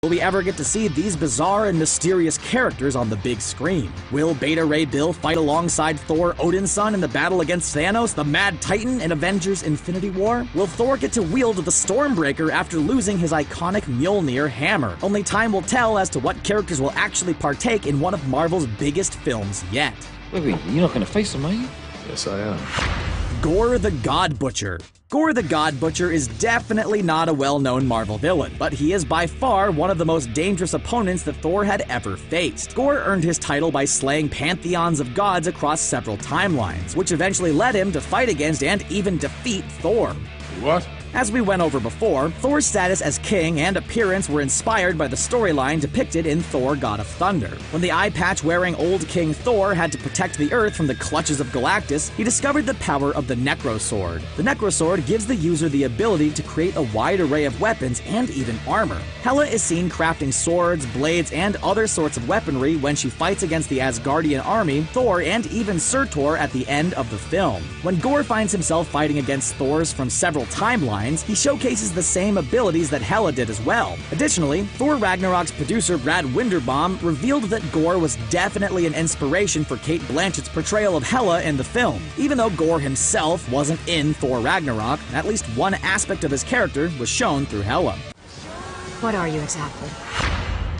we ever get to see these bizarre and mysterious characters on the big screen? Will Beta Ray Bill fight alongside Thor Odin's son in the battle against Thanos, the Mad Titan, in Avengers Infinity War? Will Thor get to wield the Stormbreaker after losing his iconic Mjolnir hammer? Only time will tell as to what characters will actually partake in one of Marvel's biggest films yet. Wait, you're not gonna face him, are you? Yes, I am. Gorr the God Butcher. Gorr the God Butcher is definitely not a well-known Marvel villain, but he is by far one of the most dangerous opponents that Thor had ever faced. Gorr earned his title by slaying pantheons of gods across several timelines, which eventually led him to fight against and even defeat Thor. What? As we went over before, Thor's status as king and appearance were inspired by the storyline depicted in Thor: God of Thunder. When the eye patch-wearing old King Thor had to protect the Earth from the clutches of Galactus, he discovered the power of the Necro Sword. The Necro Sword gives the user the ability to create a wide array of weapons and even armor. Hela is seen crafting swords, blades, and other sorts of weaponry when she fights against the Asgardian army, Thor, and even Surtur at the end of the film. When Gorr finds himself fighting against Thors from several timelines, he showcases the same abilities that Hela did as well. Additionally, Thor Ragnarok's producer Brad Winderbaum revealed that Gorr was definitely an inspiration for Cate Blanchett's portrayal of Hela in the film. Even though Gorr himself wasn't in Thor Ragnarok, at least one aspect of his character was shown through Hela. What are you exactly?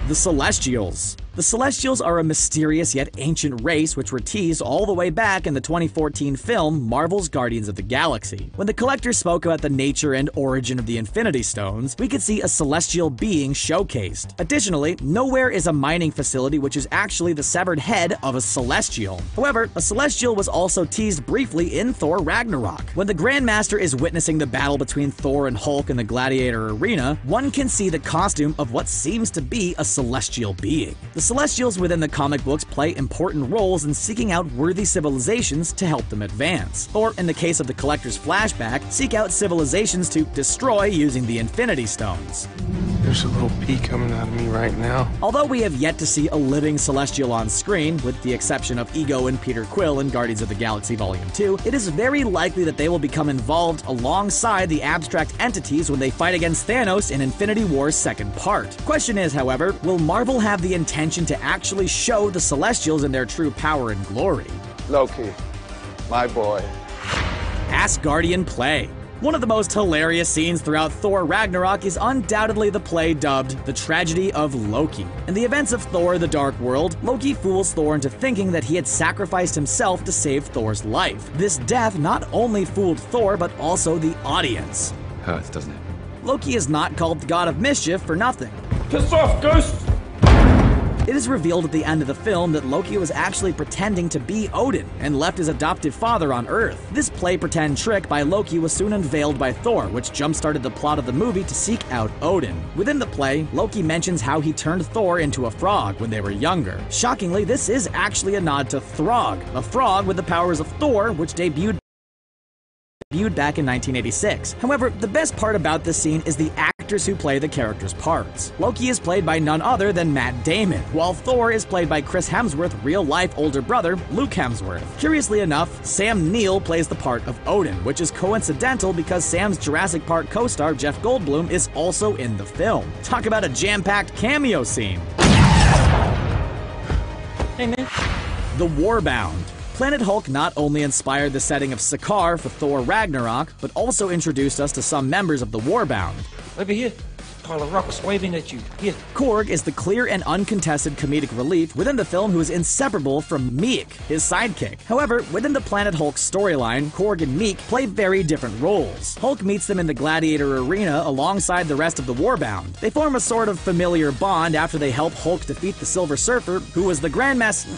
The Celestials. The Celestials are a mysterious yet ancient race which were teased all the way back in the 2014 film Marvel's Guardians of the Galaxy. When the collector spoke about the nature and origin of the Infinity Stones, we could see a celestial being showcased. Additionally, nowhere is a mining facility which is actually the severed head of a Celestial. However, a Celestial was also teased briefly in Thor Ragnarok. When the Grandmaster is witnessing the battle between Thor and Hulk in the Gladiator Arena, one can see the costume of what seems to be a celestial being. The Celestials within the comic books play important roles in seeking out worthy civilizations to help them advance, or in the case of the collector's flashback, seek out civilizations to destroy using the Infinity Stones. There's a little pee coming out of me right now. Although we have yet to see a living Celestial on screen, with the exception of Ego and Peter Quill in Guardians of the Galaxy Volume 2, it is very likely that they will become involved alongside the abstract entities when they fight against Thanos in Infinity War's second part. Question is, however, will Marvel have the intention to actually show the Celestials in their true power and glory? Loki, my boy. Asgardian play. One of the most hilarious scenes throughout Thor Ragnarok is undoubtedly the play dubbed The Tragedy of Loki. In the events of Thor: The Dark World, Loki fools Thor into thinking that he had sacrificed himself to save Thor's life. This death not only fooled Thor, but also the audience. Hurts, doesn't it? Loki is not called the God of Mischief for nothing. Piss off, Ghost! It is revealed at the end of the film that Loki was actually pretending to be Odin and left his adoptive father on Earth. This play-pretend trick by Loki was soon unveiled by Thor, which jump-started the plot of the movie to seek out Odin. Within the play, Loki mentions how he turned Thor into a frog when they were younger. Shockingly, this is actually a nod to Throg, a frog with the powers of Thor, which debuted back in 1986. However, the best part about this scene is the actors who play the characters' parts. Loki is played by none other than Matt Damon, while Thor is played by Chris Hemsworth's real-life older brother, Luke Hemsworth. Curiously enough, Sam Neill plays the part of Odin, which is coincidental because Sam's Jurassic Park co-star Jeff Goldblum is also in the film. Talk about a jam-packed cameo scene. Hey, man. The Warbound. Planet Hulk not only inspired the setting of Sakaar for Thor Ragnarok, but also introduced us to some members of the Warbound. Over here. Pile of rocks waving at you. Here. Korg is the clear and uncontested comedic relief within the film who is inseparable from Miek, his sidekick. However, within the Planet Hulk storyline, Korg and Miek play very different roles. Hulk meets them in the Gladiator Arena alongside the rest of the Warbound. They form a sort of familiar bond after they help Hulk defeat the Silver Surfer, who was the Grandmaster,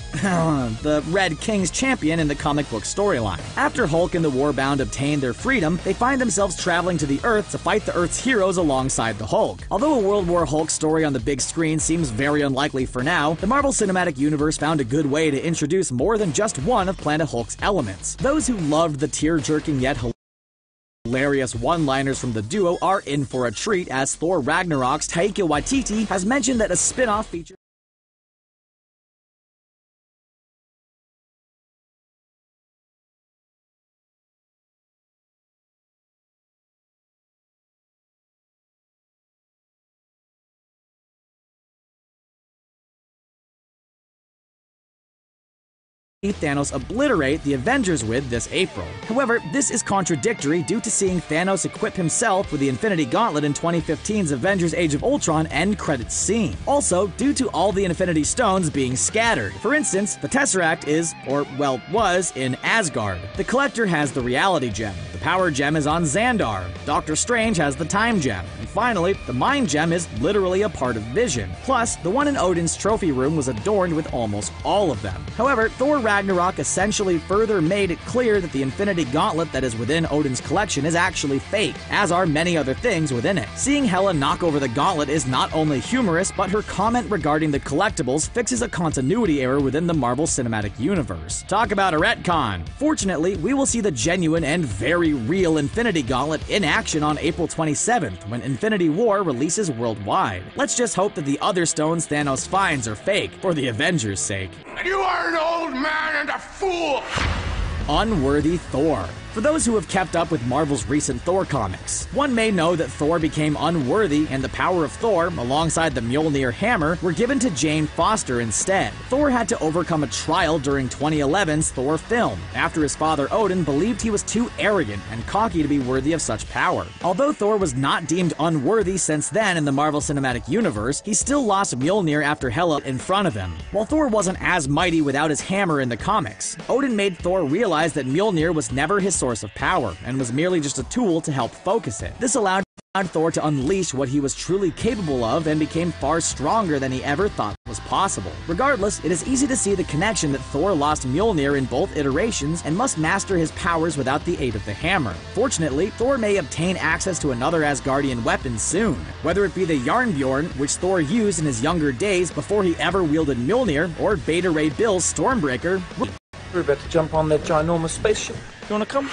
the Red King's champion in the comic book storyline. After Hulk and the Warbound obtain their freedom, they find themselves traveling to the Earth to fight the Earth's heroes alongside the Hulk. Although a World War Hulk story on the big screen seems very unlikely for now, the Marvel Cinematic Universe found a good way to introduce more than just one of Planet Hulk's elements. Those who loved the tear-jerking yet hilarious one-liners from the duo are in for a treat, as Thor Ragnarok's Taika Waititi has mentioned that a spin-off feature Thanos obliterate the Avengers with this April. However, this is contradictory due to seeing Thanos equip himself with the Infinity Gauntlet in 2015's Avengers Age of Ultron end credits scene. Also, due to all the Infinity Stones being scattered. For instance, the Tesseract is, or well, was, in Asgard. The Collector has the Reality Gem. The Power Gem is on Xandar. Doctor Strange has the Time Gem. And finally, the Mind Gem is literally a part of Vision. Plus, the one in Odin's trophy room was adorned with almost all of them. However, Thor Ragnarok essentially further made it clear that the Infinity Gauntlet that is within Odin's collection is actually fake, as are many other things within it. Seeing Hela knock over the gauntlet is not only humorous, but her comment regarding the collectibles fixes a continuity error within the Marvel Cinematic Universe. Talk about a retcon! Fortunately, we will see the genuine and very real Infinity Gauntlet in action on April 27th, when Infinity War releases worldwide. Let's just hope that the other stones Thanos finds are fake, for the Avengers' sake. You are an old man and a fool! Unworthy Thor. For those who have kept up with Marvel's recent Thor comics, one may know that Thor became unworthy and the power of Thor, alongside the Mjolnir hammer, were given to Jane Foster instead. Thor had to overcome a trial during 2011's Thor film, after his father Odin believed he was too arrogant and cocky to be worthy of such power. Although Thor was not deemed unworthy since then in the Marvel Cinematic Universe, he still lost Mjolnir after Hela in front of him. While Thor wasn't as mighty without his hammer in the comics, Odin made Thor realize that Mjolnir was never his source of power, and was merely just a tool to help focus it. This allowed Thor to unleash what he was truly capable of and became far stronger than he ever thought was possible. Regardless, it is easy to see the connection that Thor lost Mjolnir in both iterations and must master his powers without the aid of the hammer. Fortunately, Thor may obtain access to another Asgardian weapon soon, whether it be the Jarnbjorn, which Thor used in his younger days before he ever wielded Mjolnir, or Beta Ray Bill's Stormbreaker. We're about to jump on that ginormous spaceship. You wanna come?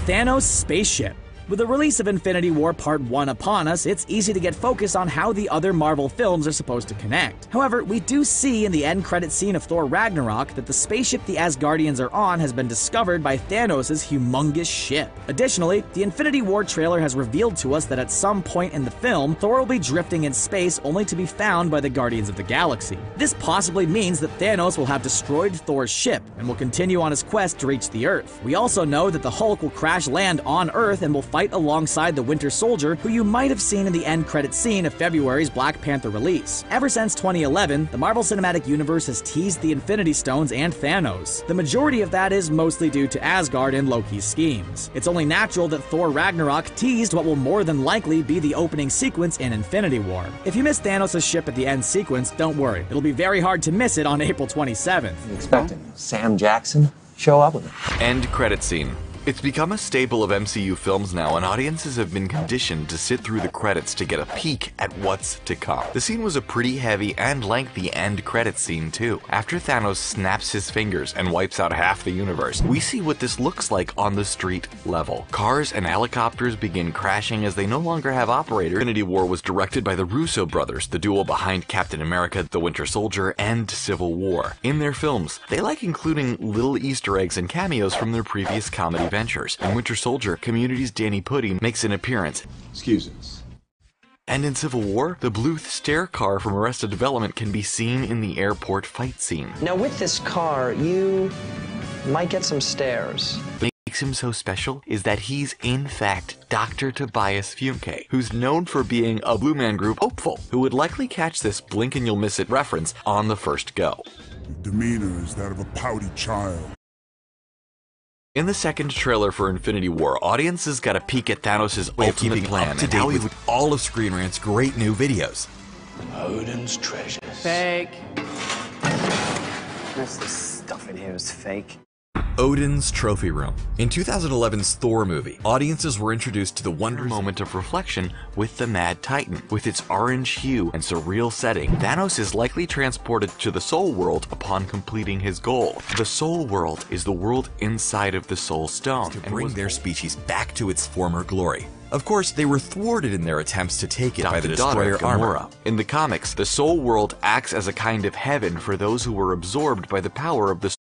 Thanos' spaceship. With the release of Infinity War Part 1 upon us, it's easy to get focused on how the other Marvel films are supposed to connect. However, we do see in the end credit scene of Thor Ragnarok that the spaceship the Asgardians are on has been discovered by Thanos' humongous ship. Additionally, the Infinity War trailer has revealed to us that at some point in the film, Thor will be drifting in space only to be found by the Guardians of the Galaxy. This possibly means that Thanos will have destroyed Thor's ship and will continue on his quest to reach the Earth. We also know that the Hulk will crash land on Earth and will fight alongside the Winter Soldier, who you might have seen in the end credit scene of February's Black Panther release. Ever since 2011, the Marvel Cinematic Universe has teased the Infinity Stones and Thanos. The majority of that is mostly due to Asgard and Loki's schemes. It's only natural that Thor Ragnarok teased what will more than likely be the opening sequence in Infinity War. If you missed Thanos' ship at the end sequence, don't worry. It'll be very hard to miss it on April 27th. You expecting Sam Jackson show up with it? End credit scene. It's become a staple of MCU films now, and audiences have been conditioned to sit through the credits to get a peek at what's to come. The scene was a pretty heavy and lengthy end credit scene too. After Thanos snaps his fingers and wipes out half the universe, we see what this looks like on the street level. Cars and helicopters begin crashing as they no longer have operators. Infinity War was directed by the Russo brothers, the duo behind Captain America, the Winter Soldier, and Civil War. In their films, they like including little Easter eggs and cameos from their previous comedy ventures. In Winter Soldier, Community's Danny Pudi makes an appearance. Excuse us. And in Civil War, the blue stair car from Arrested Development can be seen in the airport fight scene. Now with this car, you might get some stares. What makes him so special is that he's in fact Dr. Tobias Funke, who's known for being a Blue Man Group hopeful, who would likely catch this blink and you'll miss it reference on the first go. The demeanor is that of a pouty child. In the second trailer for Infinity War, audiences got a peek at Thanos' ultimate plan up to date with all of Screen Rant's great new videos. Odin's treasures. Fake. Most of the stuff in here is fake. Odin's Trophy Room. In 2011's Thor movie, audiences were introduced to the wonder moment of reflection with the Mad Titan. With its orange hue and surreal setting, Thanos is likely transported to the Soul World upon completing his goal. The Soul World is the world inside of the Soul Stone, to bring their species back to its former glory. Of course, they were thwarted in their attempts to take it by the Destroyer armor. In the comics, the Soul World acts as a kind of heaven for those who were absorbed by the power of the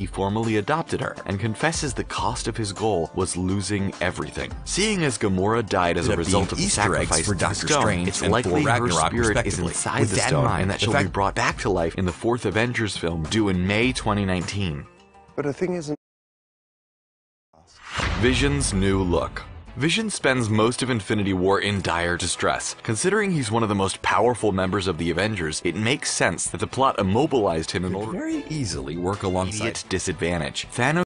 he formally adopted her and confesses the cost of his goal was losing everything. Seeing as Gamora died as a result of the sacrifice for to the Doctor stone, Strange it's and likely Thor her Ragnarok, spirit is respectively. inside With the that in stone mind, and that the she'll fact- be brought back to life in the 4th Avengers film due in May 2019. But the thing isn't. Vision's new look. Vision spends most of Infinity War in dire distress. Considering he's one of the most powerful members of the Avengers, it makes sense that the plot immobilized him in order very easily work alongside immediate disadvantage. Thanos